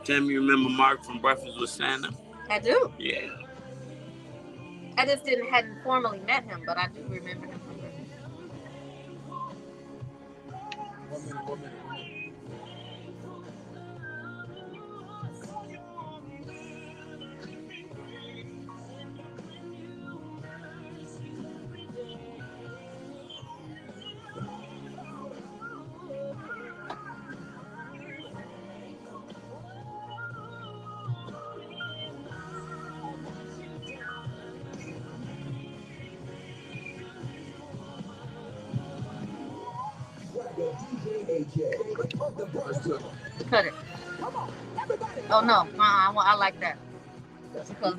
Tim, you remember Mark from Breakfast with Santa? I do. Yeah. I just hadn't formally met him, but I do remember him from Breakfast. 1 minute. Cut it. Oh no, I like that. Because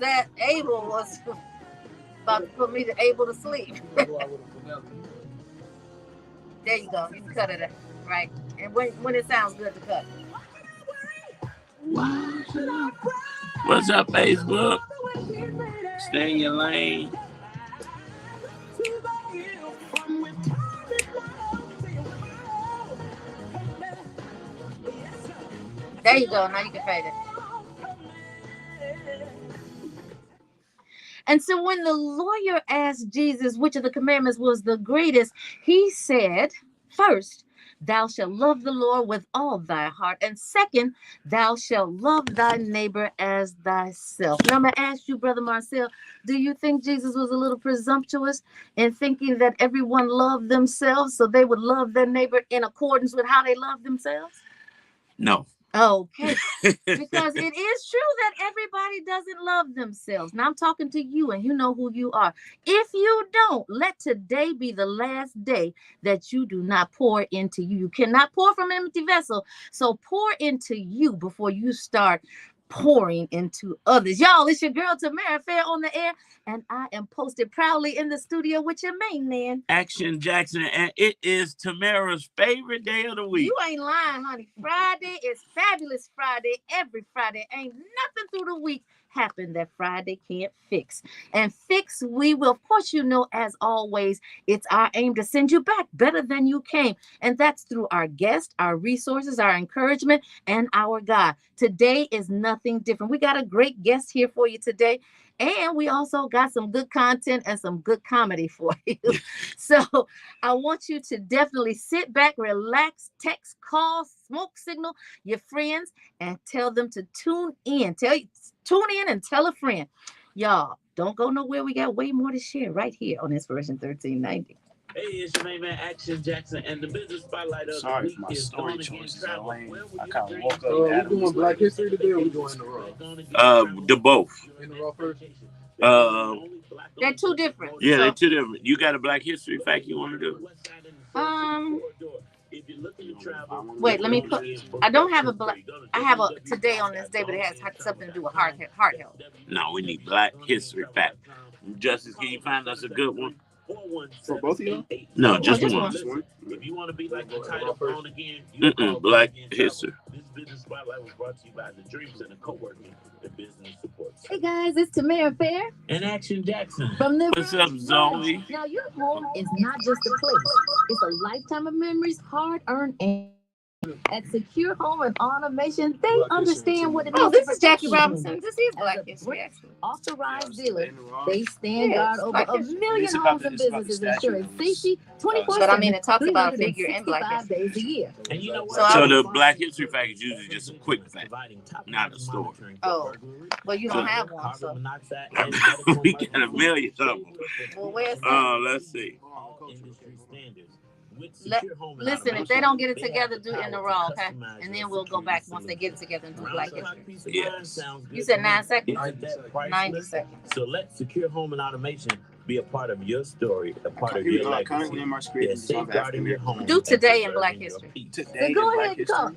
that Abel was about to put me able to sleep. There you go. You can cut it right. And when it sounds good to cut. What's up, Facebook? Stay in your lane. There you go. Now you can fade it. And so when the lawyer asked Jesus which of the commandments was the greatest, he said, first, thou shalt love the Lord with all thy heart. And second, thou shalt love thy neighbor as thyself. Now I'm going to ask you, Brother Marcel, do you think Jesus was a little presumptuous in thinking that everyone loved themselves so they would love their neighbor in accordance with how they love themselves? No. Okay, because it is true that everybody doesn't love themselves. Now I'm talking to you and you know who you are. If you don't, let today be the last day that you do not pour into you. You cannot pour from an empty vessel. So pour into you before you start pouring into others. Y'all, it's your girl Tamara Fair on the air, and I am posted proudly in the studio with your main man, Action Jackson, and it is Tamara's favorite day of the week. You ain't lying, honey. Friday is fabulous Friday. Every Friday. Ain't nothing through the week happen that Friday can't fix. And fix we will. Of course, you know, as always, it's our aim to send you back better than you came. And that's through our guests, our resources, our encouragement, and our God. Today is nothing different. We got a great guest here for you today. And we also got some good content and some good comedy for you. So I want you to definitely sit back, relax, text, call, smoke signal your friends, and tell them to tune in. Tune in and tell a friend. Y'all, don't go nowhere. We got way more to share right here on Inspiration 1390. Hey, it's your main man, Action Jackson, and the business spotlight of the week is story choices. I kind of woke up. We doing Black History today, or we doing in the Raw? The both. In the Raw first. They're two different. Yeah, they're two different. You got a Black History fact you want to do? Wait, let me put. I don't have a black. I have a today on this day, but it has something to do with heart health. No, we need Black History fact. Justice, can you find us a good one? For both of you? No, just one. If you want to be like the title phone again, Black History. This business spotlight was brought to you by the Dream Center co-working and business support. Hey guys, it's Tamara Fair and Action Jackson. From the What's up, Zoe? Now your home is not just a place; it's a lifetime of memories, hard-earned and. At Secure Home and Automation, they understand what it is. Oh, this is Jackie Robinson. This is Black History, actually. Authorized dealer. They stand guard over a million homes and businesses, ensuring safety 24/7. But I mean, it talks about figure and Black History. 5 days a year. And you know what? So the Black History fact is usually just a quick fact, not a story. Oh, well, you don't have one, so. We got a million of them. Well, where's that? Let's see. Listen, if they don't get it together, do it in the raw, okay? And then we'll go back once they get it together and do Black History. Yes. You said 9 seconds? 90 seconds. So let Secure Home and Automation be a part of your story, a part of your legacy. They're safeguarding your home. Do today in Black History. So go ahead and call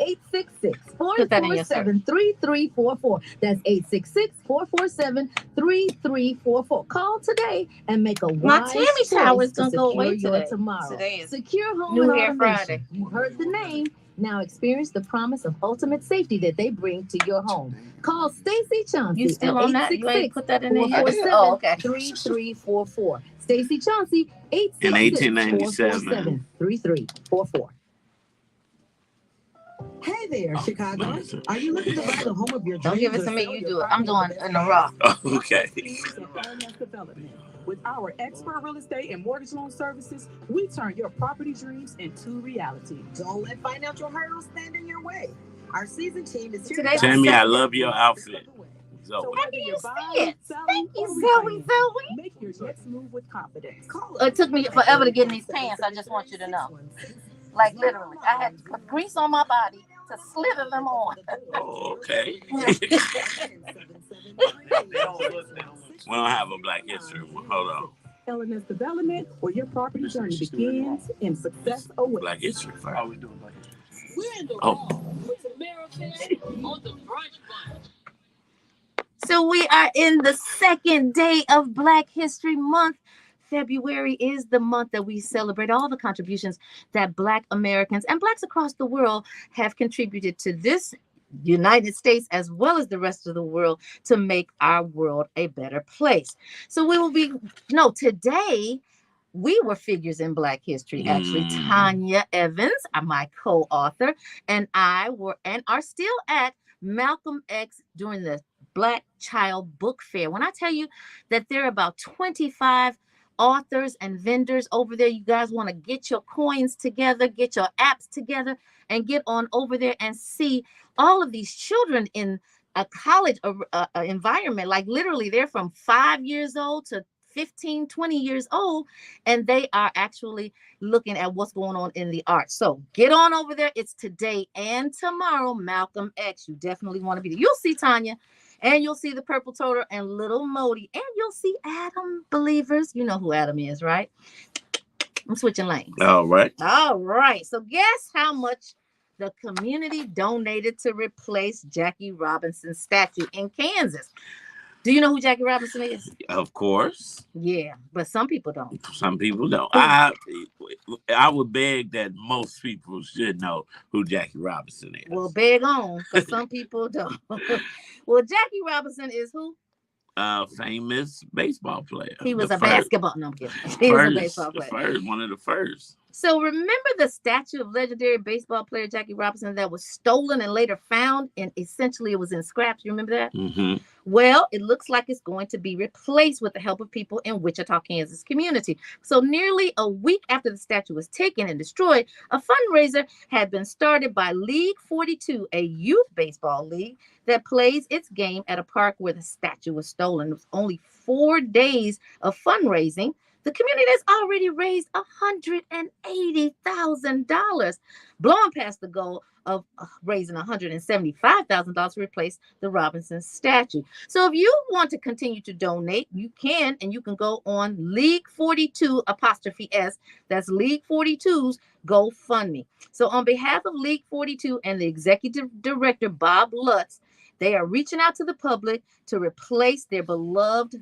866-447-3344. That's 866-447-3344. Call today and make a My wise Tammy shower is choice to gonna go secure away your today. tomorrow. Today is Secure Home New and Hair Automation. Friday. You heard the name. Now experience the promise of ultimate safety that they bring to your home. Call Stacy Chauncey You still at on that? You ain't put that in there yet? 866-447-3344. Oh, okay. Stacy Chauncey, In 1897. 866-447-3344. Hey there, Chicago. Are you looking to buy the home of your dreams? Don't give it to me. You do it. I'm doing in the raw. Okay. With our expert real estate and mortgage loan services, we turn your property dreams into reality. Don't let financial hurdles stand in your way. Our seasoned team is here. Today- Tammy, I love your outfit. So Zoe. whether you're buying, selling, Thank you, or Zoe. refinancing, make your next move with confidence. It took me forever to get in these pants. I just want you to know. Like literally, I had to put grease on my body to slither them on. Oh, okay. We don't have a Black History one. Hold on. LNS Development, where your property journey begins and success awaits. Black History first. How we doing Black History? We're in the Oh. with American on the brunch bunch. So we are in the second day of Black History Month. February is the month that we celebrate all the contributions that Black Americans and Blacks across the world have contributed to this United States as well as the rest of the world to make our world a better place. So we will be, today we were figures in Black history. Actually, Tanya Evans, my co-author, and I were and are still at Malcolm X during the Black Child Book Fair. When I tell you that there are about 25 authors and vendors over there, you guys want to get your coins together, get your apps together, and get on over there and see all of these children in a college environment. Like literally, they're from 5 years old to 15, 20 years old, and they are actually looking at what's going on in the arts. So get on over there. It's today and tomorrow, Malcolm X. You definitely want to be there. You'll see Tanya, and you'll see the Purple Toter and Little Modi, and you'll see Adam, believers. You know who Adam is, right? I'm switching lanes. All right. All right. So guess how much the community donated to replace Jackie Robinson's statue in Kansas? Do you know who Jackie Robinson is? Of course. Yeah, but some people don't. Some people don't. I would beg that most people should know who Jackie Robinson is. Well, beg on, but some people don't. Well, Jackie Robinson is who? Famous baseball player. He was basketball. No, I'm kidding. He was a baseball player. One of the first. So remember the statue of legendary baseball player Jackie Robinson that was stolen and later found, and essentially it was in scraps. You remember that? Mm-hmm. Well, it looks like it's going to be replaced with the help of people in Wichita, Kansas community. So nearly a week after the statue was taken and destroyed, a fundraiser had been started by League 42, a youth baseball league that plays its game at a park where the statue was stolen. It was only 4 days of fundraising. The community has already raised $180,000, blowing past the goal of raising $175,000 to replace the Robinson statue. So if you want to continue to donate, you can, and you can go on League 42 'S. That's League 42's GoFundMe. So on behalf of League 42 and the executive director, Bob Lutz, they are reaching out to the public to replace their beloved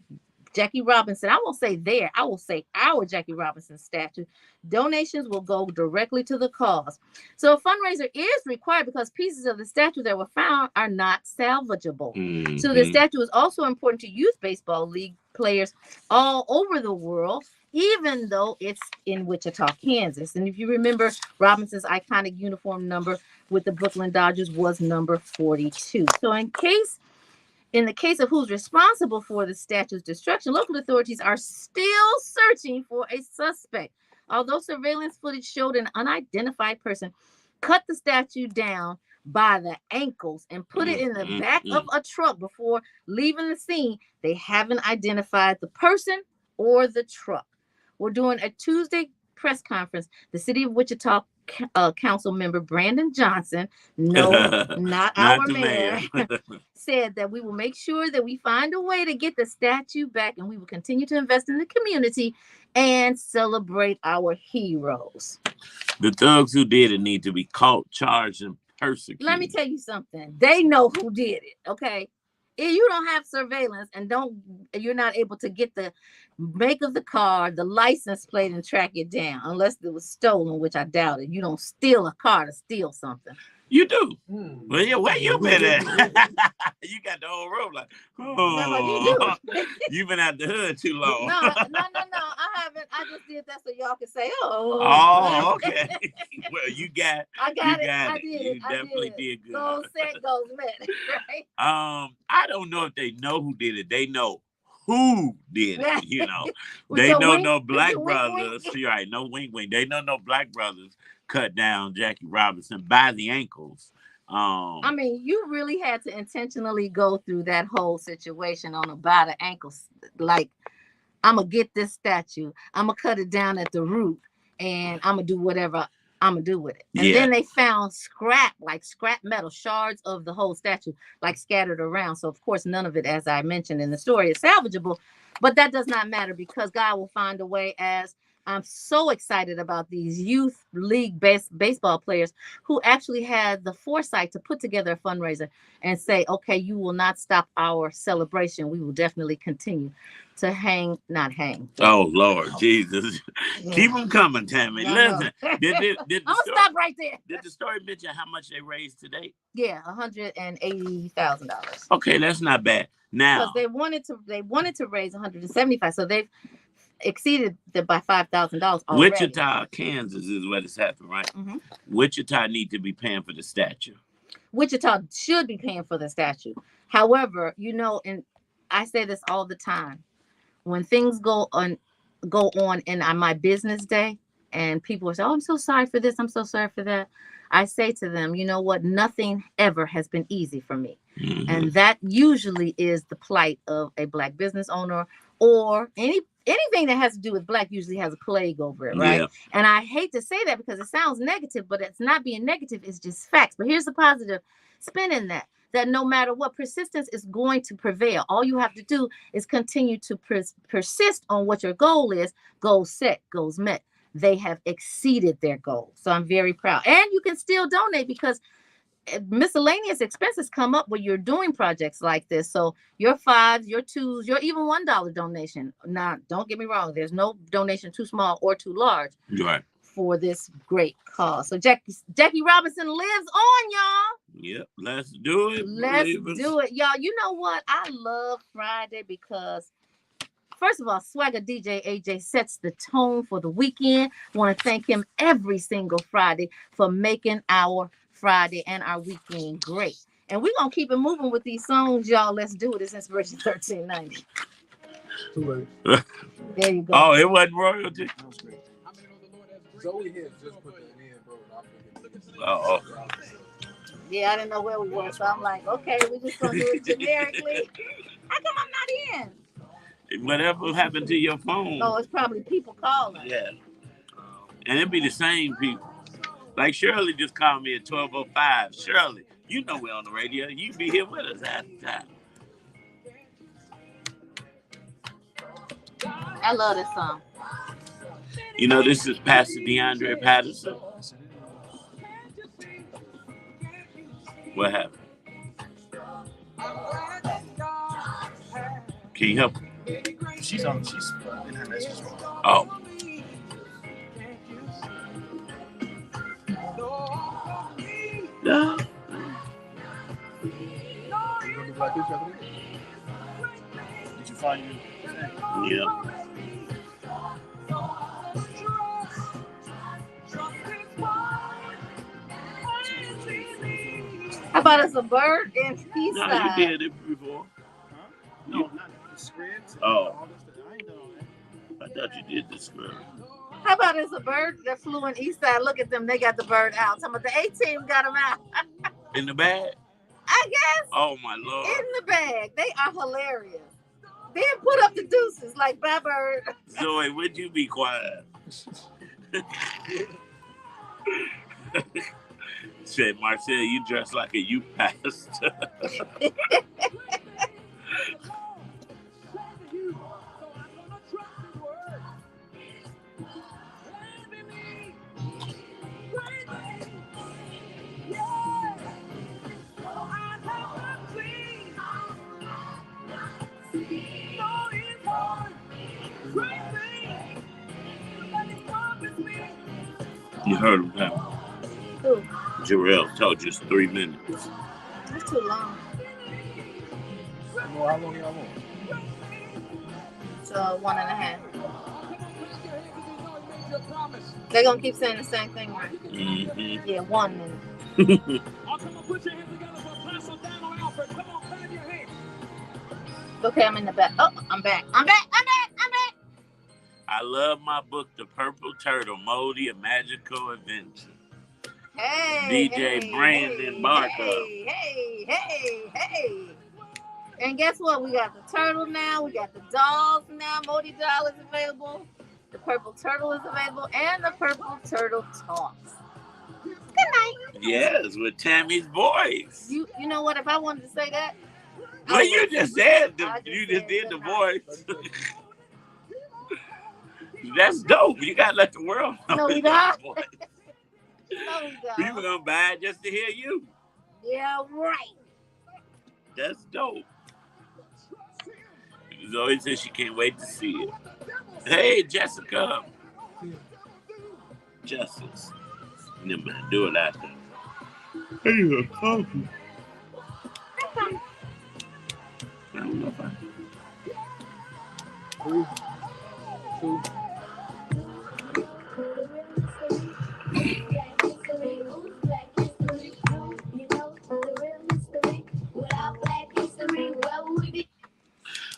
Jackie Robinson. I won't say there, I will say our Jackie Robinson statue. Donations will go directly to the cause. So a fundraiser is required because pieces of the statue that were found are not salvageable. Mm-hmm. So the statue is also important to youth baseball league players all over the world, even though it's in Wichita, Kansas. And if you remember, Robinson's iconic uniform number with the Brooklyn Dodgers was number 42. So in the case of who's responsible for the statue's destruction, local authorities are still searching for a suspect. Although surveillance footage showed an unidentified person cut the statue down by the ankles and put it in the back of a truck before leaving the scene, they haven't identified the person or the truck. We're doing a Tuesday press conference. The city of Wichita council member Brandon Johnson, no, not Not our the mayor, mayor. said that we will make sure that we find a way to get the statue back, and we will continue to invest in the community and celebrate our heroes. The thugs who did it need to be caught, charged, and persecuted. Let me tell you something. They know who did it, okay? If you don't have surveillance and you're not able to get the make of the car, the license plate, and track it down, unless it was stolen, which I doubt it. You don't steal a car to steal something. You do. Well, yeah, where you been at? You got the whole road like, oh, you've been out the hood too long. No, I haven't. I just did that so y'all can say, oh. Oh, okay. Well, you got. I got it. I did You it. definitely did good. Goals set, goals met. Right? I don't know if they know who did it. They know who did it. You know, they So know wink, no black wink, brothers. wink. You're right. No wink wink. They know no black brothers cut down Jackie Robinson by the ankles. I mean, you really had to intentionally go through that whole situation on a by the ankles. Like, I'm gonna get this statue, I'm gonna cut it down at the root, and I'm gonna do whatever I'm gonna do with it. And then they found scrap metal, shards of the whole statue, like scattered around. So of course, none of it, as I mentioned in the story, is salvageable. But that does not matter, because God will find a way. As I'm so excited about these youth league baseball players who actually had the foresight to put together a fundraiser and say, okay, you will not stop our celebration. We will definitely continue to not hang. Oh, Lord Jesus. Yeah. Keep them coming, Tammy. Listen, did I'm going to stop right there. Did the story mention how much they raised today? Yeah, $180,000. Okay, that's not bad. Now, because they wanted to raise $175,000, so they've exceeded it by $5,000 already. Wichita, Kansas is where this happened, right? Mm-hmm. Wichita need to be paying for the statue. Wichita should be paying for the statue. However, and I say this all the time, when things go on in my business day, and people say, "Oh, I'm so sorry for this, I'm so sorry for that," I say to them, you know what? Nothing ever has been easy for me. Mm-hmm. And that usually is the plight of a Black business owner, or anything that has to do with Black usually has a plague over it, right? Yeah. And I hate to say that because it sounds negative, but it's not being negative, it's just facts. But here's the positive spin in that no matter what, persistence is going to prevail. All you have to do is continue to persist on what your goal is. Goals set, goals met. They have exceeded their goal. So I'm very proud. And you can still donate, because miscellaneous expenses come up when you're doing projects like this. So your $5s, your $2s, your even $1 donation. Now, don't get me wrong. There's no donation too small or too large for this great cause. So Jackie Robinson lives on, y'all. Yep, let's do it. Let's do it, y'all. You know what? I love Friday because, first of all, Swagger DJ AJ sets the tone for the weekend. I want to thank him every single Friday for making our Friday and our weekend great. And we're going to keep it moving with these songs, y'all. Let's do it. It's Inspiration 1390. There you go. Oh, it wasn't royalty? Zoe has just put that in, bro. Uh-oh. Yeah, I didn't know where we were, so I'm like, okay, we're just going to do it generically. How come I'm not in? Whatever happened to your phone? Oh, it's probably people calling. Yeah. And it'd be the same people. Like Shirley just called me at 12:05. Shirley, you know we're on the radio. You be here with us half the time. I love this song. You know, this is Pastor DeAndre Patterson. What happened? Can you help her? She's in her message. Oh. No. Did you find your? Yeah. How about us a bird and Eastside? No, you did it before. Huh? No, not the script. Oh. I thought you did the script. How about us a bird that flew in Eastside? Look at them. They got the bird out. Some of the A-team got them out. In the bag? I guess. Oh, my Lord. In the bag. They are hilarious. Then put up the deuces like bye bird. Zoe, would you be quiet? Said, Marcel, you dress like a youth pastor. You heard him now. Who? Jarrell told you it's 3 minutes. That's too long. How long y'all want? So 1.5. They're gonna keep saying the same thing, right? Mm-hmm. Yeah, 1 minute. Okay, I'm in the back. Oh, I'm back. I'm back. I love my book, The Purple Turtle, Moldy, A Magical Adventure. Hey, DJ Brandon Barker. Hey. And guess what? We got the turtle now. We got the dolls now. Modi doll is available. The purple turtle is available. And the purple turtle talks. Good night. Yes, with Tammy's voice. You know what? If I wanted to say that. Well, you just said you just did the night. voice. That's dope. You gotta let the world know. No, we don't. No, we don't. People gonna buy it just to hear you. Yeah, right. That's dope. Zoe says she can't wait to see it. Hey, Jessica. Justice. Never mind. Do it after. Hey, coffee. I don't know if I. 3, 2.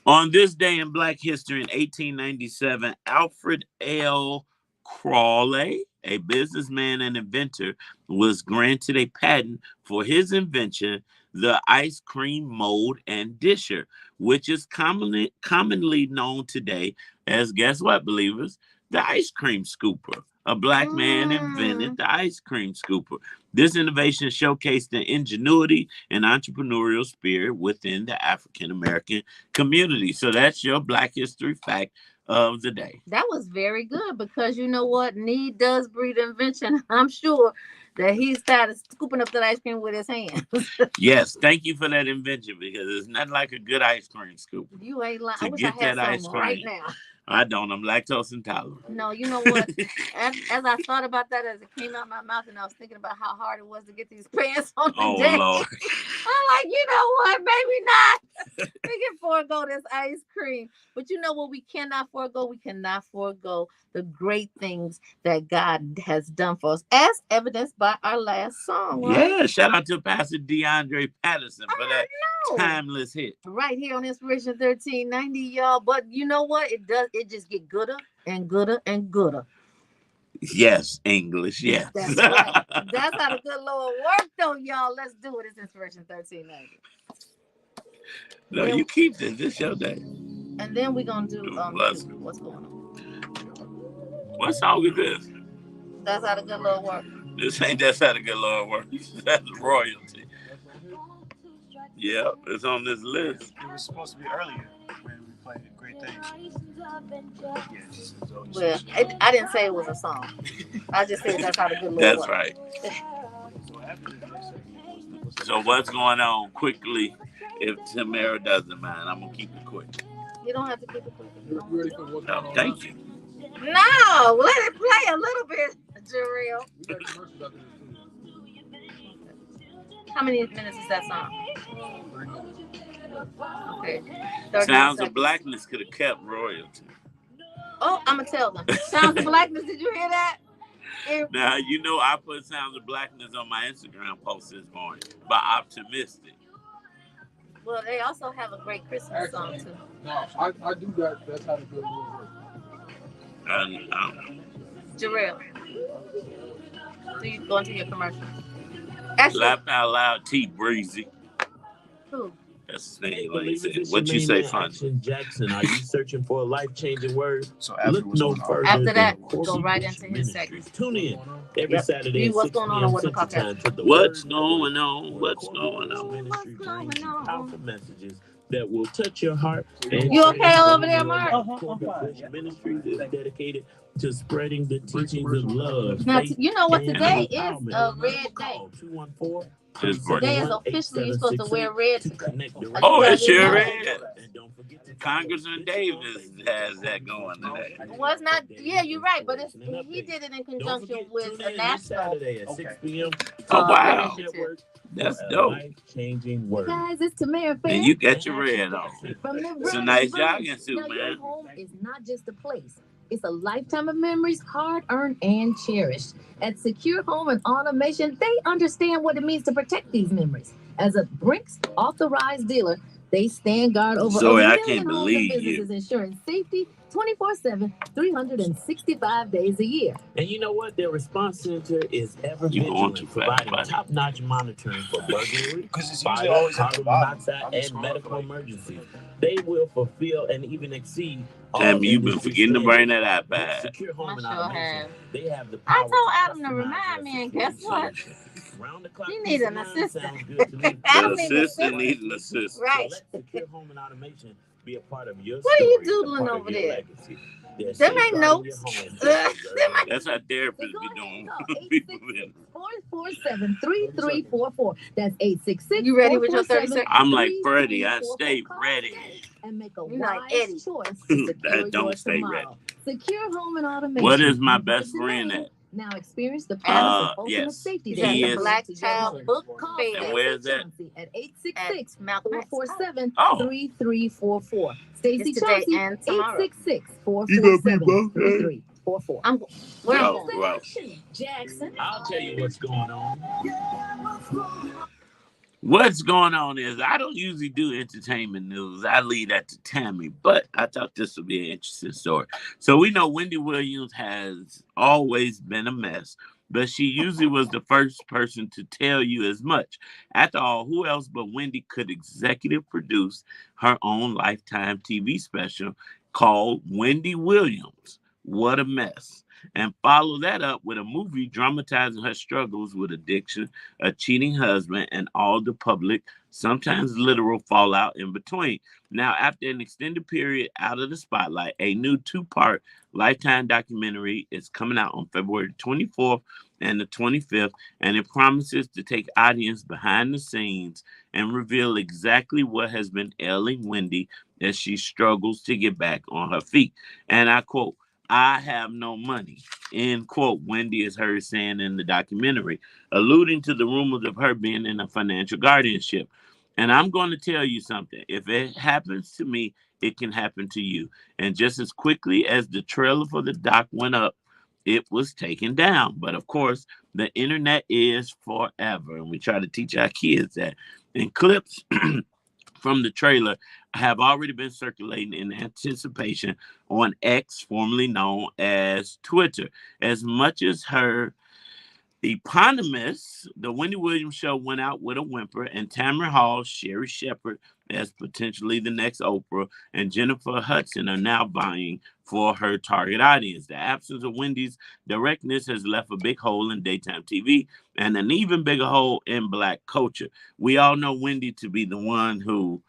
On this day in Black history in 1897, Alfred L. Crawley, a businessman and inventor, was granted a patent for his invention, the ice cream mold and disher, which is commonly known today as, guess what, believers? The ice cream scooper. A black man invented the ice cream scooper. This innovation showcased the ingenuity and entrepreneurial spirit within the African-American community. So that's your Black History fact of the day. That was very good because you know what? Need does breed invention. I'm sure that he started scooping up that ice cream with his hands. Yes, thank you for that invention because it's not like a good ice cream scooper. You ain't lying. To I wish get I had that ice some cream right now. I don't. I'm lactose intolerant. No, you know what? as I thought about that as it came out my mouth and I was thinking about how hard it was to get these pants on the day. Lord. I'm like, you know what? Maybe not. We can forego this ice cream. But you know what we cannot forego? We cannot forego the great things that God has done for us, as evidenced by our last song, right? Yeah, shout out to Pastor DeAndre Patterson for that timeless hit. Right here on Inspiration 1390, y'all. But you know what? It just get gooder and gooder and gooder. Yes, English, yes. That's right. That's how the good Lord worked, though, y'all. Let's do it. It's Inspiration 1390. No, you keep this. This your day. And then we're going to do what's going on. What song is this? That's how the good Lord works. This ain't That's How the Good Lord Works. That's royalty. Yeah, it's on this list. It was supposed to be earlier when we played Great Things. Well, I didn't say it was a song. I just said that's how the good Lord That's works. right. So what's going on quickly? If Tamara doesn't mind, I'm going to keep it quick. You don't have to keep it quick. You ready for what's going on? Thank you. No, let it play a little bit, Jarrell. How many minutes is that song? 3 minutes. Okay. Sounds of Blackness could have kept royalty. Oh, I'm going to tell them. Sounds of Blackness, did you hear that? Now, you know I put Sounds of Blackness on my Instagram post this morning by Optimistic. Well, they also have a great Christmas song, too. No, I do that. That's how the good Lord works. Jarrell, do you go into your commercial? Laugh Out Loud, T Breezy. Who? That's the Hey, thing. Like you believers, said, it's your what you main say, man, fun? Action Jackson. Are you searching for a life-changing word? So after Look what's no going on, further After than that, Corby go right Bush into his segment. Ministries. Tune in every Yep. Saturday You at what's 6 going on or p.m. what the Central podcast? Time to the What's Word going Network, on? where What's Corby going Bush on? Ministry What's brings going you on? powerful messages that will touch your heart and You okay over transform there, your Mark? life. Corby Bush Ministries is dedicated to spreading the teachings of love, Now, faith, you know what? and Today is empowerment. a Give red a day. call, 214 Today is 371 officially you're supposed to wear red to today. connect You Oh, it guys didn't sure know? is. and don't forget to Congressman Davis has that going today. Well, it's not. Yeah, you're right, but he did it in conjunction with a national Saturday at 6 p.m. Oh wow, initiative. that's dope. Life-changing Hey word. guys, it's Tamara Fair. And you got your red on. From the It's a Red nice Village. jogging suit, Now, your man. home is not just a place. It's a lifetime of memories, hard earned and cherished. At Secure Home and Automation, they understand what it means to protect these memories. As a Brinks authorized dealer, they stand guard over Zoe, a I million can't homes and believe businesses, you. ensuring safety 24/7, 365 days a year. And you know what? Their response center is ever You going too vigilant, fast, providing buddy. top-notch monitoring for burglary, because it's usually fire, always at the carbon bottom. monoxide, I'm just and scrolling medical for like emergencies. They will fulfill and even exceed all Tammy, you've been industry forgetting to bring standards. that With iPad. Secure Home I and sure Automation, have. they have the I power told to Adam to customize remind your me, and security guess what? solution. Round-the-clock He peace need of an mind assistant. sounds good to me. The Adam need an assistant assistant. needs an assistant. So Right. let Secure Home and Automation be a part of your What are you story, a doodling part of over your there? legacy. They're Them ain't safeguarding your notes. home. Them ain't- That's how Then therapists go be ahead doing. and call People 866 in. 447 3344. That's 866 You ready with your 30 seconds? I'm like Freddie. I stay ready. And make a You like wise Eddie. choice to secure That don't your stay ready. tomorrow. Secure Home and Automation. What is my Never best delay. friend at? Now experience the promise of ultimate Yes. safety He's that at He the they is. bring Black to your Child home. Book Call Fair And where's that? Stacey Chauncey at at Malcolm X. 866-447-3344. Oh. Stacey It's today Chauncey, and tomorrow. 866-447-3344. Where I'm Yo, going. bro. Jackson. I'll tell you what's going on. What's going on is I don't usually do entertainment news. I leave that to Tammy, but I thought this would be an interesting story. So we know Wendy Williams has always been a mess, but she usually was the first person to tell you as much. After all, who else but Wendy could executive produce her own Lifetime TV special called Wendy Williams? What a mess. And follow that up with a movie dramatizing her struggles with addiction, a cheating husband, and all the public, sometimes literal fallout in between. Now, after an extended period out of the spotlight, a new two-part Lifetime documentary is coming out on February 24th and the 25th, and it promises to take audience behind the scenes and reveal exactly what has been ailing Wendy as she struggles to get back on her feet. And I quote, I have no money, end quote, Wendy is heard saying in the documentary, alluding to the rumors of her being in a financial guardianship. And I'm going to tell you something. If it happens to me, it can happen to you. And just as quickly as the trailer for the doc went up, it was taken down. But of course, the internet is forever. And we try to teach our kids that. And clips from the trailer have already been circulating in anticipation on X, formerly known as Twitter. As much as her eponymous, the Wendy Williams show went out with a whimper, and Tamara Hall, Sherry Shepard as potentially the next Oprah, and Jennifer Hudson are now vying for her target audience. The absence of Wendy's directness has left a big hole in daytime TV and an even bigger hole in Black culture. We all know Wendy to be the one who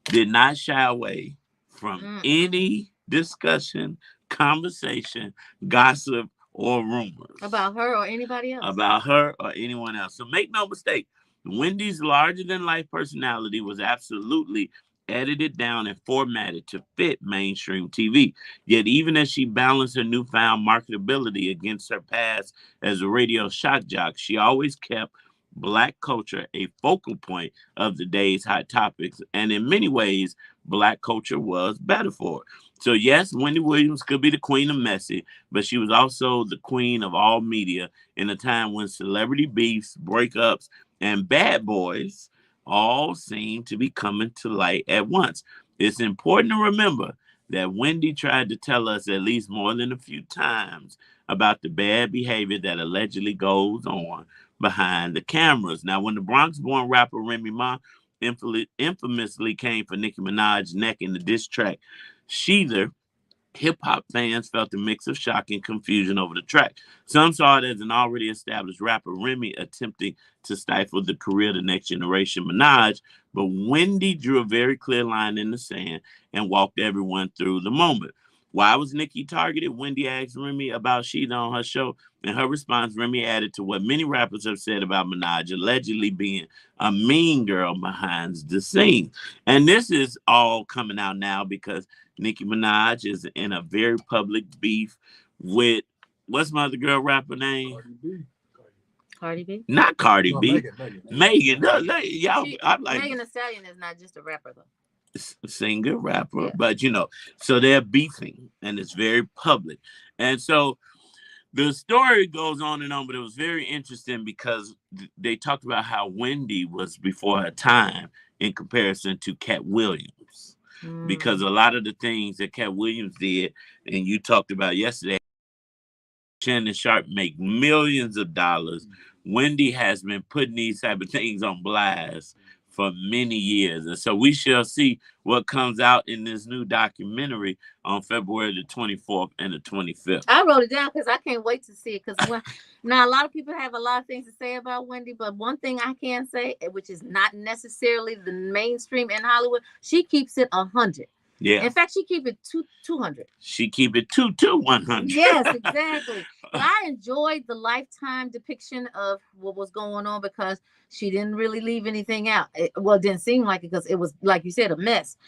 did not shy away from any discussion, conversation, gossip, or rumors About her or anybody else. about her or anyone else. So make no mistake, Wendy's larger than life personality was absolutely edited down and formatted to fit mainstream TV. Yet, even as she balanced her newfound marketability against her past as a radio shock jock, she always kept Black culture a focal point of the day's hot topics. And in many ways, Black culture was better for it. So, yes, Wendy Williams could be the queen of messy, but she was also the queen of all media in a time when celebrity beefs, breakups, and bad boys all seem to be coming to light at once. It's important to remember that Wendy tried to tell us at least more than a few times about the bad behavior that allegedly goes on behind the cameras. Now, when the Bronx-born rapper Remy Ma infamously came for Nicki Minaj's neck in the diss track Sheether, hip-hop fans felt a mix of shock and confusion over the track. Some saw it as an already established rapper, Remy, attempting to stifle the career of the next generation Minaj, but Wendy drew a very clear line in the sand and walked everyone through the moment. Why was Nicki targeted? Wendy asked Remy about Sheether on her show. In her response, Remy added to what many rappers have said about Minaj, allegedly being a mean girl behind the scenes. And this is all coming out now because Nicki Minaj is in a very public beef with what's my other girl rapper name? Cardi B? Not Cardi B. Megan. Y'all, I'm like Megan Thee Stallion is not just a rapper though. Singer, rapper, Yeah. but so they're beefing and it's very public. And so the story goes on and on, but it was very interesting because they talked about how Wendy was before her time in comparison to Cat Williams. Because a lot of the things that Cat Williams did, and you talked about yesterday, Shannon Sharp make millions of dollars. Wendy has been putting these type of things on blast for many years. And so we shall see what comes out in this new documentary on February the 24th and the 25th. I wrote it down because I can't wait to see it. Because now a lot of people have a lot of things to say about Wendy, but one thing I can say, which is not necessarily the mainstream in Hollywood, she keeps it 100. Yeah. In fact, she keep it 200. She keep it 100. Yes, exactly. But I enjoyed the Lifetime depiction of what was going on because she didn't really leave anything out. It didn't seem like it because it was, like you said, a mess.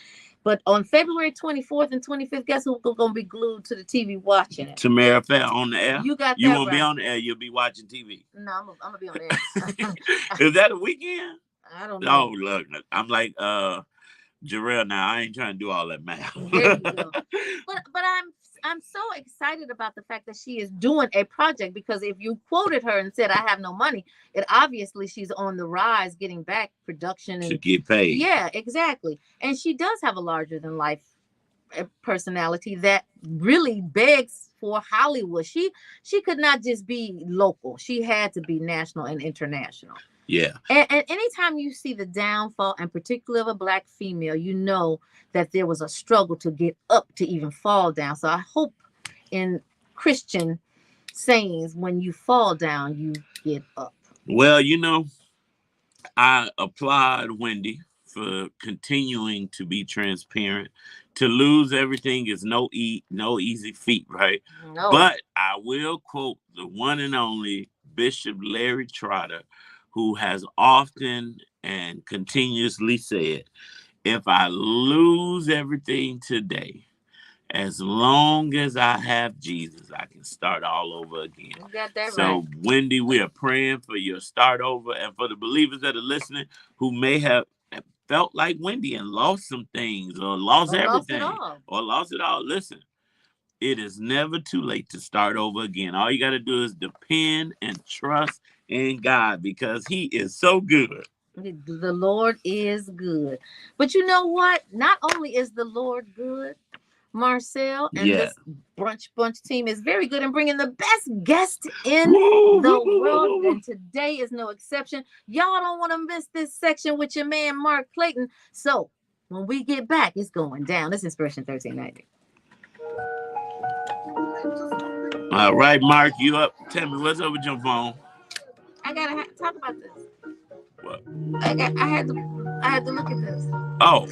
But on February 24th and 25th, guess who's going to be glued to the TV watching it? Tamara Fair on the air. You got that. You won't right. be on the air. You'll be watching TV. No, I'm going to be on the air. Is that a weekend? I don't know. Oh, look. I'm like Jarrell now. I ain't trying to do all that math. There you go. But I'm so excited about the fact that she is doing a project because if you quoted her and said I have no money, it obviously she's on the rise, getting back production and to get paid. Yeah, exactly. And she does have a larger than life personality that really begs for Hollywood. She could not just be local. She had to be national and international. Yeah. And anytime you see the downfall, and particularly of a Black female, you know that there was a struggle to get up to even fall down. So I hope in Christian sayings, when you fall down, you get up. Well, I applaud Wendy for continuing to be transparent. To lose everything is no easy feat, right? No. But I will quote the one and only Bishop Larry Trotter, who has often and continuously said, if I lose everything today, as long as I have Jesus, I can start all over again. You got that so, right. Wendy, we are praying for your start over and for the believers that are listening who may have felt like Wendy and lost some things or lost everything or lost it all. Listen, it is never too late to start over again. All you got to do is depend and trust in God because He is so good. The Lord is good. But you know what? Not only is the Lord good, Marcel and this brunch bunch team is very good in bringing the best guest in the world. And today is no exception. Y'all don't want to miss this section with your man, Mark Clayton. So when we get back, it's going down. This is Inspiration 1390. All right, Mark, you up? Tell me, what's up with your phone? I gotta talk about this. What? I had to look at this. Oh.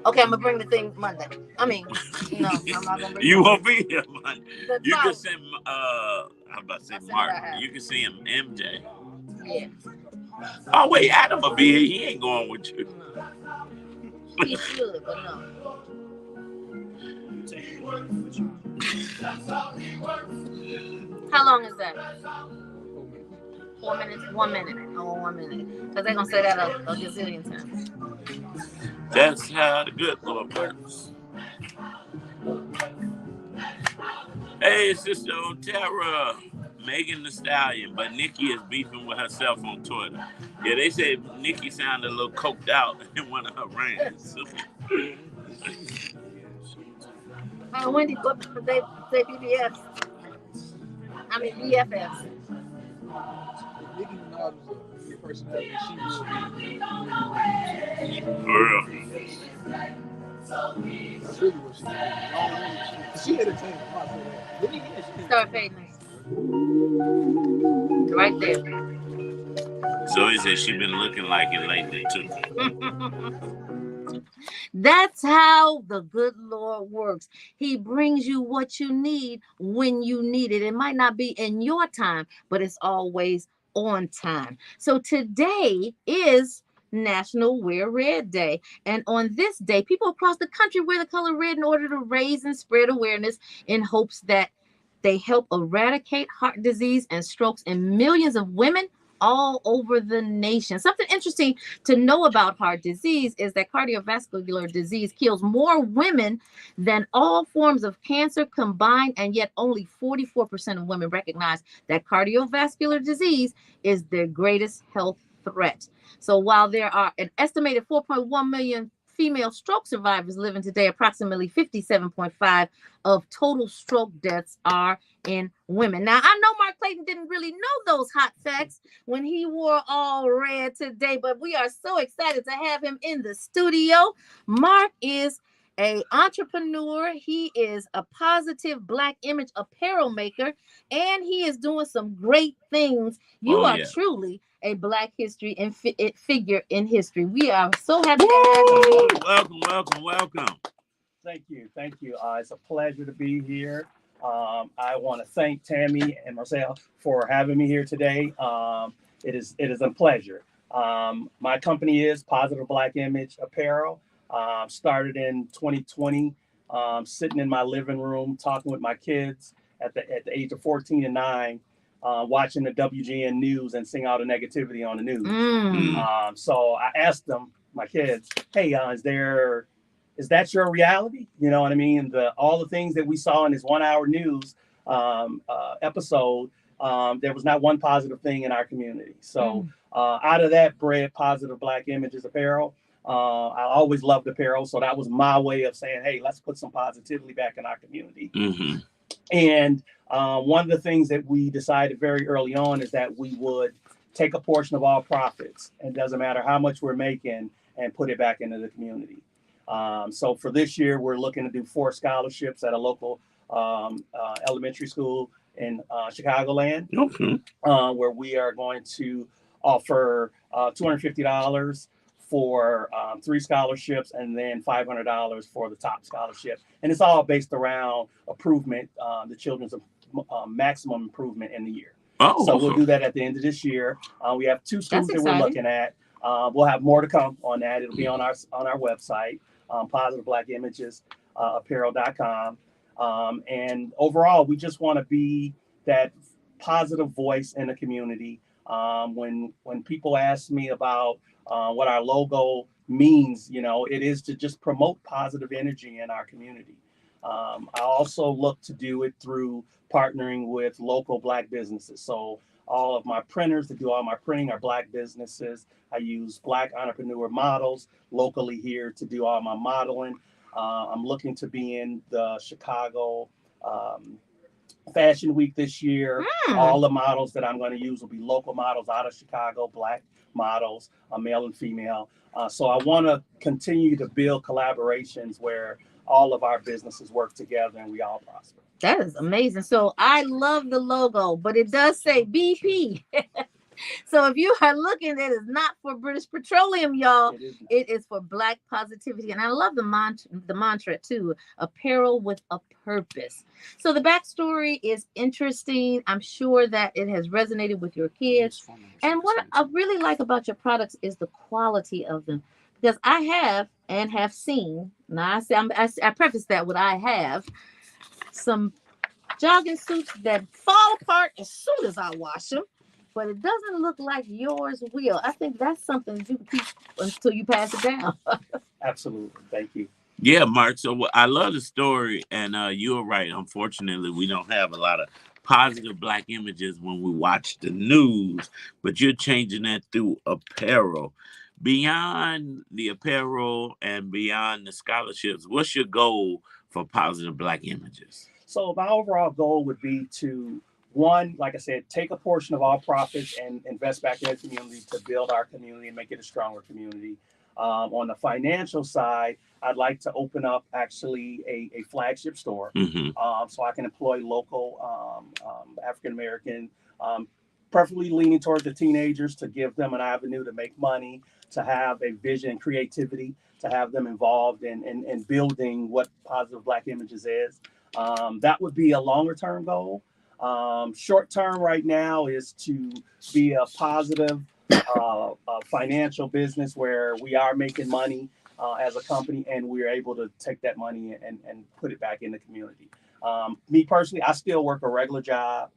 Okay, I'm gonna bring the thing Monday. I mean, no, I'm not gonna bring You won't be here Monday. You can send I'm about to say Mark. You can see him MJ. Yeah. Oh wait, Adam will be here. He ain't going with you. No. He should, but no. How long is that? 4 minutes? 1 minute. Oh, 1 minute. Because they're going to say that a gazillion times. That's how the good Lord works. Hey, Sister Otera, Megan Thee Stallion, but Nikki is beefing with herself on Twitter. Yeah, they say Nikki sounded a little coked out in one of her rants. Wendy, they BBFs. I mean BFFs. personality, she will be. For real. That's really what she is. She entertains me. I'll say that. But yeah, she Start entertains fading. Right there. Zoe said she been looking like it lately too. That's how the good Lord works. He brings you what you need when you need it. It might not be in your time, but it's always on time. So today is National Wear Red Day. And on this day, people across the country wear the color red in order to raise and spread awareness in hopes that they help eradicate heart disease and strokes in millions of women all over the nation. Something interesting to know about heart disease is that cardiovascular disease kills more women than all forms of cancer combined, and yet only 44% of women recognize that cardiovascular disease is their greatest health threat. So while there are an estimated 4.1 million female stroke survivors living today, approximately 57.5 of total stroke deaths are in women. Now, I know Mark Clayton didn't really know those hot facts when he wore all red today, but we are so excited to have him in the studio. Mark is an entrepreneur. He is a positive Black image apparel maker, and he is doing some great things. You Oh are yeah. truly a Black history and figure in history. We are so happy to have you. Welcome, welcome, welcome. Thank you. Thank you. It's a pleasure to be here. I want to thank Tammy and Marcel for having me here today. It is a pleasure. My company is Positive Black Image Apparel. Started in 2020, sitting in my living room talking with my kids at the age of 14 and 9, watching the WGN news and seeing all the negativity on the news. So I asked them, my kids, hey, is that your reality? You know what I mean? All the things that we saw in this 1 hour news episode, there was not one positive thing in our community. So out of that bred Positive Black Images Apparel. I always loved apparel. So that was my way of saying, hey, let's put some positivity back in our community. Mm-hmm. And one of the things that we decided very early on is that we would take a portion of all profits. It doesn't matter how much we're making, and put it back into the community. So for this year, we're looking to do 4 scholarships at a local elementary school in Chicagoland, where we are going to offer $250 for 3 scholarships, and then $500 for the top scholarship. And it's all based around improvement, the children's maximum improvement in the year. So we'll do that at the end of this year. We have 2 schools that we're looking at. We'll have more to come on that. It'll be on our website, positiveblackimagespapparel.com. And overall, we just want to be that positive voice in the community. When people ask me about what our logo means, it is to just promote positive energy in our community. I also look to do it through partnering with local Black businesses. So all of my printers that do all my printing are Black businesses. I use Black entrepreneur models locally here to do all my modeling. I'm looking to be in the Chicago Fashion Week this year. All the models that I'm going to use will be local models out of Chicago, Black models, male and female. So I want to continue to build collaborations where all of our businesses work together and we all prosper. That is amazing. So I love the logo, but it does say BP. So if you are looking, it is not for British Petroleum, y'all. It is for Black positivity. And I love the mantra too, apparel with a purpose. So the backstory is interesting. I'm sure that it has resonated with your kids. And what I really like about your products is the quality of them. Because I have seen, now I preface that with I have, some jogging suits that fall apart as soon as I wash them, but it doesn't look like yours will. I think that's something that you can keep until you pass it down. Absolutely. Thank you. Yeah, Mark. So I love the story, and you're right. Unfortunately, we don't have a lot of positive Black images when we watch the news, but you're changing that through apparel. Beyond the apparel and beyond the scholarships, what's your goal for positive Black images? So my overall goal would be to one, like I said, take a portion of all profits and invest back in the community to build our community and make it a stronger community. On the financial side, I'd like to open up actually a flagship store, so I can employ local African American, preferably leaning towards the teenagers, to give them an avenue to make money, to have a vision and creativity, to have them involved in building what Positive Black Images is. That would be a longer term goal. Short term right now is to be a positive financial business where we are making money as a company, and we're able to take that money and put it back in the community. Me personally, I still work a regular job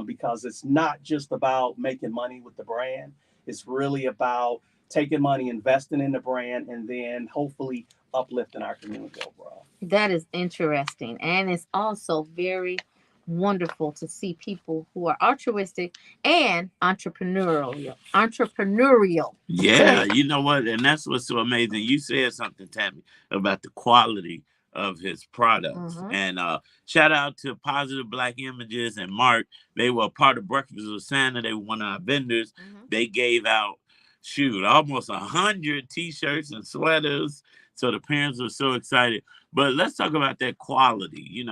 because it's not just about making money with the brand. It's really about taking money, investing in the brand, and then hopefully uplifting our community overall. That is interesting. And it's also very wonderful to see people who are altruistic and entrepreneurial. Yeah, you know what? And that's what's so amazing. You said something, Tammy, about the quality of his products. And shout out to Positive Black Images and Mark. They were part of Breakfast with Santa. They were one of our vendors. They gave out, almost 100 t-shirts and sweaters. So the parents were so excited. But let's talk about that quality.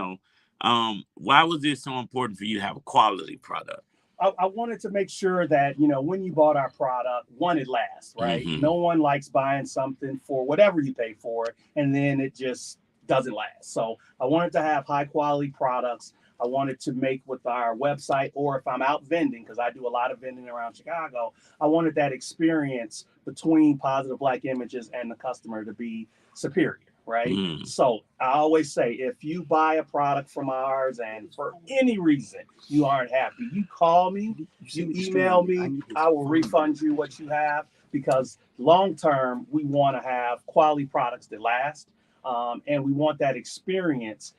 Why was it so important for you to have a quality product? I wanted to make sure that, when you bought our product, one, it lasts, right? No one likes buying something for whatever you pay for it, and then it just doesn't last. So I wanted to have high quality products. I wanted to make with our website, or if I'm out vending, because I do a lot of vending around Chicago, I wanted that experience between Positive Black Images and the customer to be superior. Right. So I always say, if you buy a product from ours and for any reason you aren't happy, you call me, you email me, I will refund you what you have, because long term, we want to have quality products that last. And we want that experience,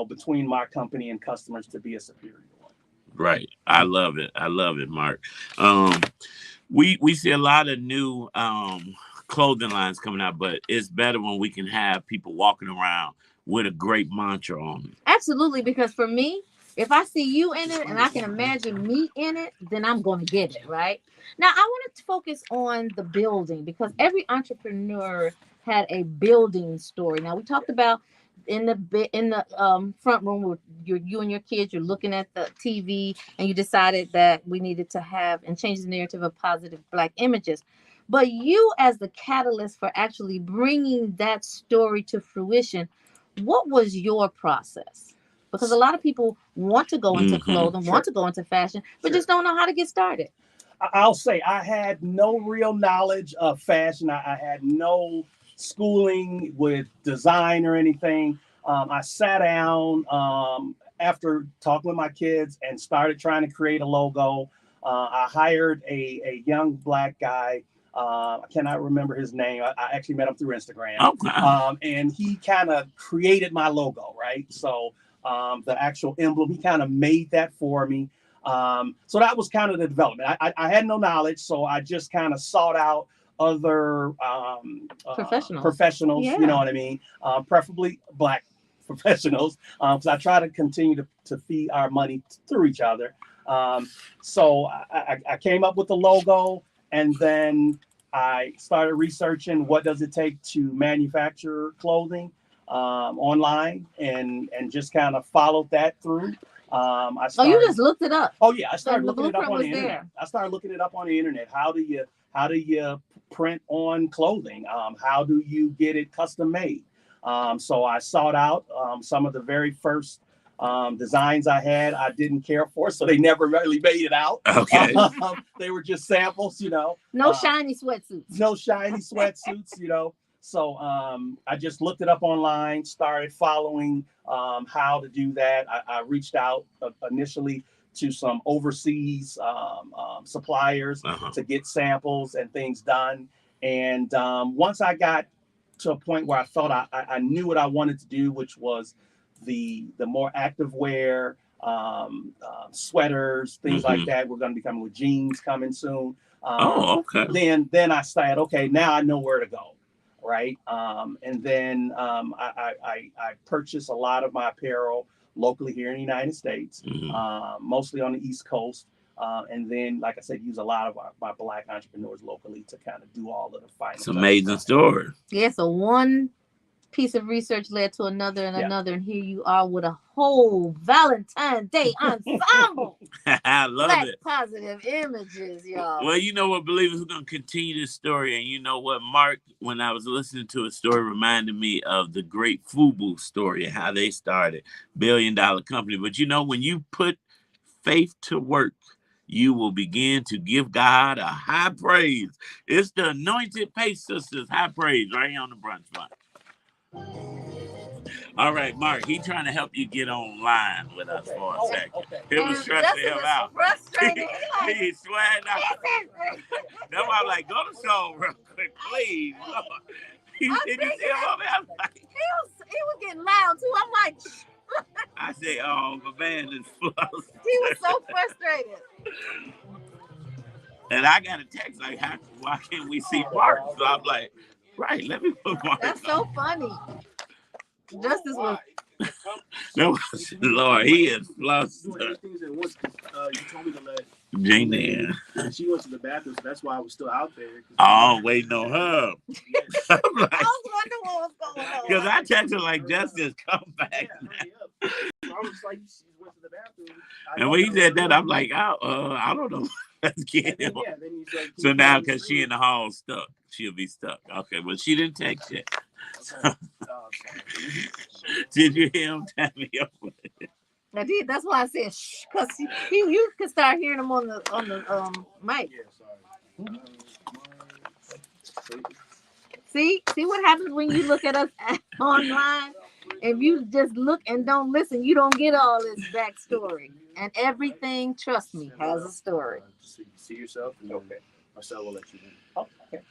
between my company and customers to be a superior one. Right. I love it. I love it, Mark. We see a lot of new clothing lines coming out, but it's better when we can have people walking around with a great mantra on it. Absolutely, because for me, if I see you in it and I can imagine me in it, then I'm going to get it, right? Now, I want to focus on the building, because every entrepreneur had a building story. Now, we talked about in the front room with you and your kids, you're looking at the TV, and you decided that we needed to have and change the narrative of Positive Black Images. But you, as the catalyst for actually bringing that story to fruition, what was your process? Because a lot of people want to go into clothing, want to go into fashion, but just don't know how to get started. I'll say I had no real knowledge of fashion. I had no schooling with design or anything. I sat down after talking with my kids and started trying to create a logo. I hired a young Black guy. I cannot remember his name. I actually met him through Instagram. And he kind of created my logo, right? So the actual emblem, he kind of made that for me. So that was kind of the development. I had no knowledge, so I just kind of sought out other professionals, you know what I mean? Preferably Black professionals, because I try to continue to feed our money through each other. So I came up with the logo, and then I started researching what does it take to manufacture clothing online, and just kind of followed that through. You just looked it up? Oh yeah, I started looking it up on the internet. I started looking it up on the internet. How do you print on clothing? How do you get it custom made? So I sought out some of the very first designs I had. I didn't care for, so they never really made it out. Okay. They were just samples, No shiny sweatsuits. No shiny sweatsuits, So I just looked it up online, started following how to do that. I reached out initially to some overseas suppliers to get samples and things done. And once I got to a point where I felt I knew what I wanted to do, which was the more active wear, sweaters, things like that. We're going to be coming with jeans coming soon. Then I said, okay, now I know where to go. Right. And then I purchased a lot of my apparel locally here in the United States, mostly on the East Coast. And then, like I said, use a lot of my Black entrepreneurs locally to kind of do all of the final. It's an amazing story. Yeah, so one piece of research led to another and another, and here you are with a whole Valentine's Day ensemble. I love Black it. positive images, y'all. Well, you know what, believers, we're going to continue this story. And you know what, Mark, when I was listening to a story, reminded me of the great FUBU story and how they started, $1 billion company. But you know, when you put faith to work, you will begin to give God a high praise. It's the Anointed Pace Sisters high praise right here on the Brunch Fund. All right, Mark, he trying to help you get online with us for a second. It was stressing him out. Frustrated. He's sweating out. That's why I'm like, go to show real quick, please. Did you see him over there? Like, he was getting loud too. I'm like, I say, oh, my man is flustered. He was so frustrated. And I got a text like, why can't we see Mark? So I'm like, right, let me put Mark. That's so funny. Justice was. No, Lord, he is flustered. You told me to let Jane in. She went to the bathroom, so that's why I was still out there. Oh, waiting on her. I'm like, I was wondering what was going on. because I texted like, Justice, come back. Hurry up. So I was like, she went to the bathroom. And when he said that, I'm like, I don't know. Let's get him. So now, because she in the hall stuck, she'll be stuck. Okay, well, she didn't text yet. Did you hear him tell me over? I did. That's why I said shh, because you could start hearing him on the mic. See what happens when you look at us online. If you just look and don't listen, you don't get all this backstory. And everything, trust me, has a story. See yourself, and okay, Marcel will let you in. Oh, okay.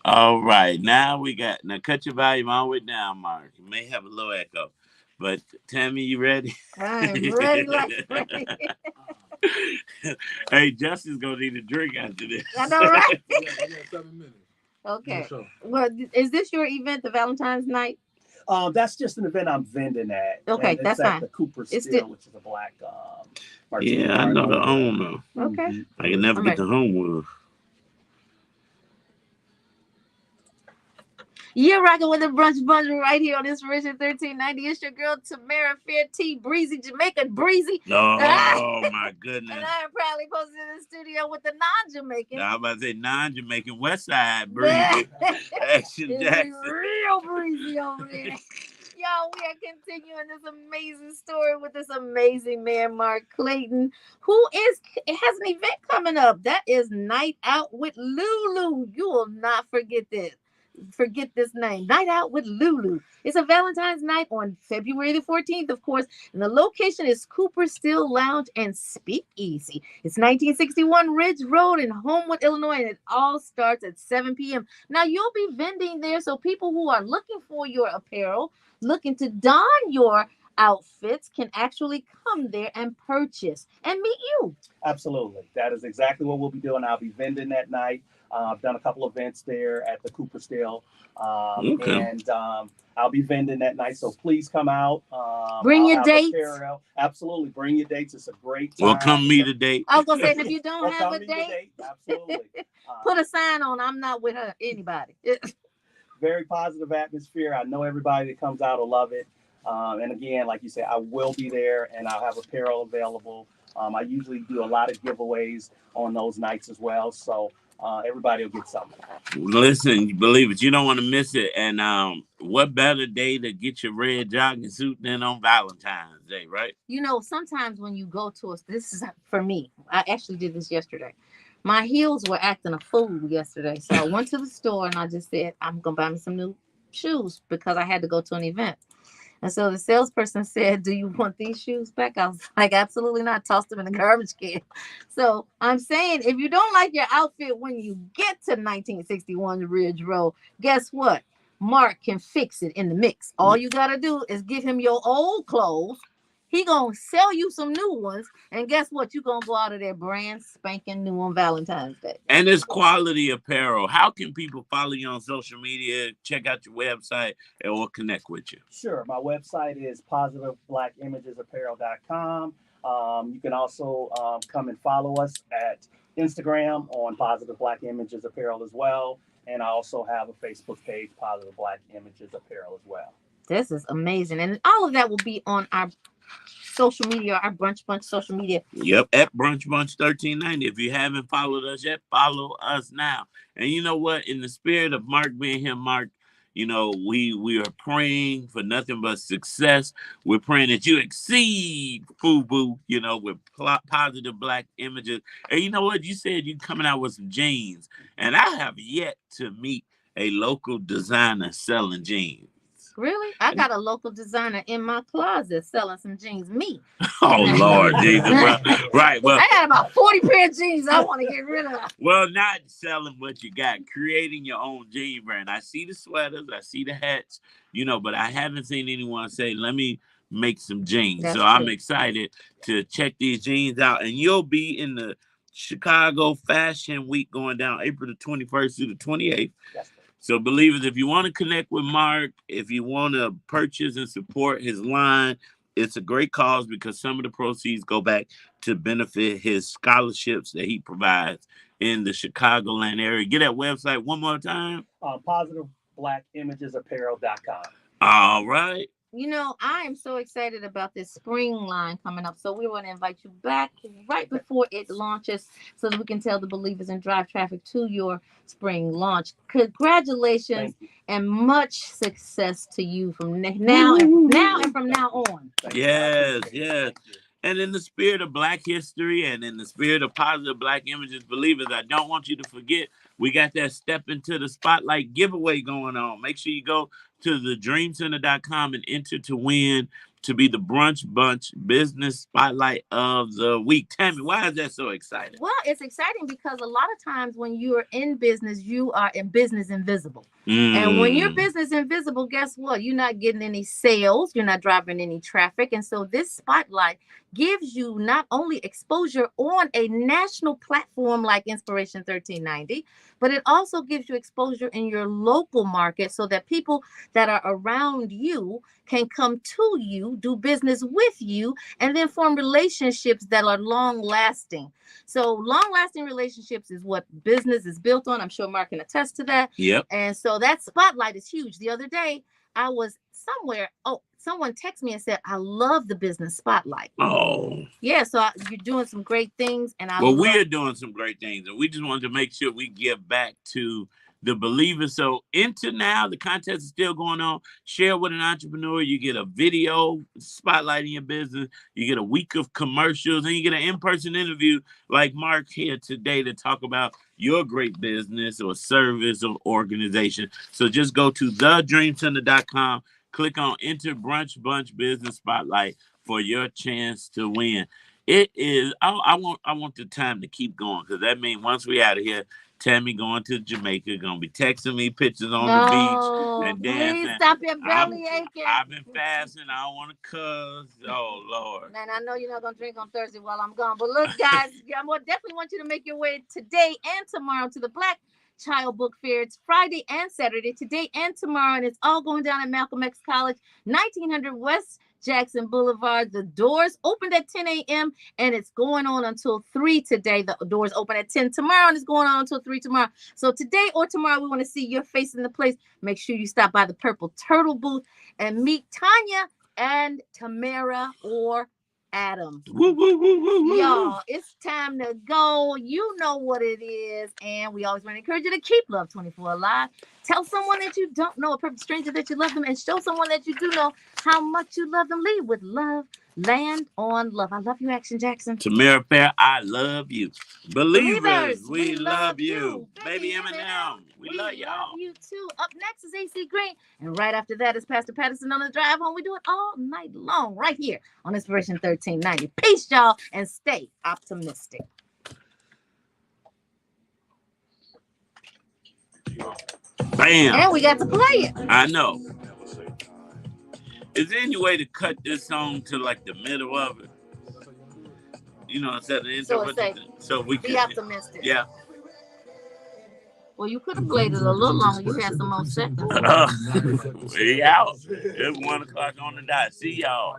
All right, now cut your volume all the way down, Mark. You may have a little echo, but Tammy, you ready? I'm ready, like ready. Hey, Justin's gonna need a drink after this. I know, right? We got 7 minutes. Okay. Well, is this your event, the Valentine's night? That's just an event I'm vending at. Okay, and that's it's at fine. the Cooper It's Still, which is a black martini Yeah, I bar. know the owner. Okay. I can never get to Homewood. You're rocking with the brunch bunch right here on Inspiration 1390. It's your girl Tamara Fair T, Breezy, Jamaican Breezy. Oh my goodness. And I am proudly posted in the studio with the non-Jamaican. I was about to say non-Jamaican West Side Breezy. Action Jackson. Real breezy over there. Y'all, we are continuing this amazing story with this amazing man, Mark Clayton, who has an event coming up. That is Night Out with Lulu. You will not forget this. Forget this name. Night Out with Lulu. It's a Valentine's night on February the 14th, of course, and the location is Cooper Still Lounge and Speakeasy. It's 1961 Ridge Road in Homewood, Illinois, and it all starts at 7 p.m. Now, you'll be vending there, so people who are looking for your apparel, looking to don your outfits, can actually come there and purchase and meet you. Absolutely. That is exactly what we'll be doing. I'll be vending that night. I've done a couple events there at the Cooper Still. And I'll be vending that night. So please come out. Bring your dates. Absolutely. Bring your dates. It's a great time. Well, come meet a date. I was going to say, if you don't have a date, absolutely. Put a sign on, I'm not with her, anybody. Very positive atmosphere. I know everybody that comes out will love it. And again, like you said, I will be there and I'll have apparel available. I usually do a lot of giveaways on those nights as well. So everybody will get something. Listen, believe it, you don't want to miss it. And what better day to get your red jogging suit than on Valentine's Day, right? You know, sometimes when you go to this is for me. I actually did this yesterday. My heels were acting a fool yesterday. So I went to the store and I just said, I'm going to buy me some new shoes because I had to go to an event. And so the salesperson said, do you want these shoes back? I was like, absolutely not. Tossed them in the garbage can. So I'm saying, if you don't like your outfit when you get to 1961 Ridge Road, guess what? Mark can fix it in the mix. All you got to do is give him your old clothes He gonna sell you some new ones, and guess what? You gonna go out of there brand spanking new on Valentine's Day. And it's quality apparel. How can people follow you on social media, check out your website, or connect with you? Sure. My website is positiveblackImagesapparel.com. You can also come and follow us at Instagram on Positive Black Images Apparel as well. And I also have a Facebook page, Positive Black Images Apparel as well. This is amazing. And all of that will be on our social media, our Brunch Bunch social media. Yep, at Brunch Bunch 1390. If you haven't followed us yet, follow us now. And you know what? In the spirit of Mark being here, Mark, you know, we are praying for nothing but success. We're praying that you exceed FUBU, you know, with positive black images. And you know what? You said you coming out with some jeans. And I have yet to meet a local designer selling jeans. Really? I got a local designer in my closet selling some jeans. Me. Oh, Lord Jesus. Well, right. Well, I got about 40 pair of jeans I want to get rid of. Well, not selling what you got, creating your own jean brand. I see the sweaters, I see the hats, you know, but I haven't seen anyone say, let me make some jeans. That's so I'm true. excited to check these jeans out. And you'll be in the Chicago Fashion Week going down April the 21st through the 28th. Yes. So, believers, if you want to connect with Mark, if you want to purchase and support his line, it's a great cause because some of the proceeds go back to benefit his scholarships that he provides in the Chicagoland area. Get that website one more time. PositiveBlackImagesApparel.com. All right. You know, I am so excited about this spring line coming up. So we want to invite you back right before it launches so that we can tell the believers and drive traffic to your spring launch. Congratulations and much success to you from now and from now on. Yes, yes. And in the spirit of Black history and in the spirit of positive Black images, believers, I don't want you to forget, we got that Step Into the Spotlight giveaway going on. Make sure you go to thedreamcenter.com and enter to win to be the Brunch Bunch Business Spotlight of the Week. Tammy, why is that so exciting? Well, it's exciting because a lot of times when you're in business, you are in business invisible. And when you're business invisible, guess what? You're not getting any sales. You're not driving any traffic. And so this spotlight gives you not only exposure on a national platform like Inspiration 1390, but it also gives you exposure in your local market so that people that are around you can come to you, do business with you, and then form relationships that are long lasting. So long lasting relationships is what business is built on. I'm sure Mark can attest to that. Yep. And so that spotlight is huge. The other day, I was somewhere. Oh, someone texted me and said, I love the business spotlight. Oh. Yeah, so you're doing some great things. And we are doing some great things. And we just wanted to make sure we give back to the believers. So enter now. The contest is still going on. Share with an entrepreneur. You get a video spotlighting your business. You get a week of commercials. And you get an in-person interview like Mark here today to talk about your great business or service or organization. So just go to thedreamcenter.com. Click on Enter Brunch Bunch Business Spotlight for your chance to win. It is. I want the time to keep going because that means once we out of here, Tammy going to Jamaica, gonna be texting me pictures on the beach and dancing. Please stop your belly aching. I've been fasting. I don't want to cuss. Oh Lord. And I know you're not gonna drink on Thursday while I'm gone. But look, guys, I definitely want you to make your way today and tomorrow to the Black Child Book Fair. It's Friday and Saturday, today and tomorrow, and it's all going down at Malcolm X College, 1900 West Jackson Boulevard. The doors opened at 10 a.m. and it's going on until 3 today. The doors open at 10 tomorrow and it's going on until 3 tomorrow. So today or tomorrow, we want to see your face in the place. Make sure you stop by the Purple Turtle booth and meet Tanya and Tamara or Adams. Woo, woo, woo, woo, woo. Y'all, it's time to go. You know what it is. And we always want to encourage you to keep Love 24 alive. Tell someone that you don't know, a perfect stranger, that you love them, and show someone that you do know how much you love them. Lead with love. Land on love. I love you, Action Jackson. Tamara Fair, I love you. Believers, we love you. Baby Eminem, we love y'all. Love you too. Up next is AC Green. And right after that is Pastor Patterson on the drive home. We do it all night long right here on Inspiration 1390. Peace, y'all, and stay optimistic. Bam. And we got to play it. I know. Is there any way to cut this song to like the middle of it? You know, instead of the So intro. it's So we Be could. optimistic. Yeah. Well, you could have played it a little longer. You had some more seconds. We out. It's 1 o'clock on the dot. See y'all.